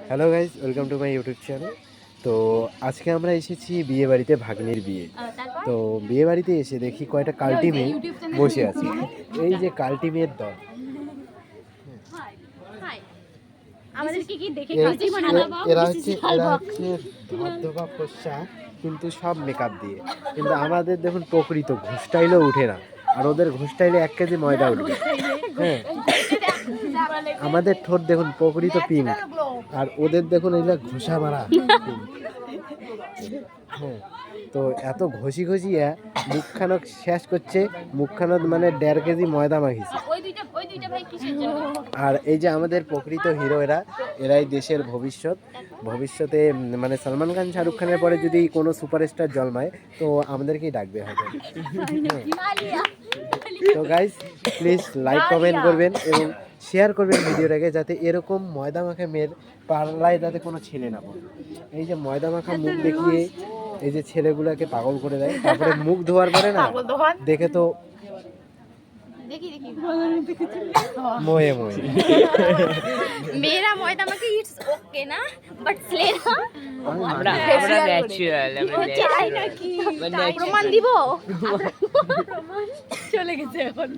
Hello guys, welcome to my YouTube channel. তো আজকে আমরা এসেছি বিয়ে বাড়িতে, ভাগ্নির বিয়ে। তো বিয়ে বাড়িতে এসে দেখি কয়টা কাল্টি মেয়ে বসে আছে। এই যে কাল্টি মেয়ের দল, এরা হচ্ছে ধবধবা ফর্সা, কিন্তু সব মেকআপ দিয়ে। কিন্তু আমাদের দেখুন প্রকৃত ঘুষটাইলেও উঠে না, আর ওদের ঘুষটাইলে 1 কেজি ময়দা উঠবে। হ্যাঁ, আমাদের ঠোঁট দেখুন প্রকৃত পিঙ্ক, আর ওদের দেখুন এগুলা ঘষা মারা। হ্যাঁ, তো এত ঘষি ঘষিয়া মুখখানক শেষ করছে, মুখখানত মানে 1.5 কেজি ময়দা মাখিছে। আর এই যে আমাদের প্রকৃত হিরো, এরাই দেশের ভবিষ্যৎ। ভবিষ্যতে মানে সালমান খান, শাহরুখ খানের পরে যদি কোনো সুপারস্টার জন্মায় তো আমাদেরকেই ডাকবে হয়তো। তো গাইজ, প্লিজ লাইক কমেন্ট করবেন এবং শেয়ার করবেন ভিডিওটাকে, যাতে এরকম ময়দা মাখা মেয়ের পাল্লায় যাতে কোনো ছেলে না পড়ে। এই যে ময়দা মাখা মুখ দেখিয়ে এই যে ছেলেগুলোকে পাগল করে দেয়, তারপরে মুখ ধোয়ার পরে না দেখে তো মোহে মোহে। মেয়েরা ময়দা মাখে ইটস ওকে না, বাট ছেলেরা আমরা ন্যাচারাল, চাই নাকি প্রমাণ দিব? প্রমাণ চলে গেছে এখন।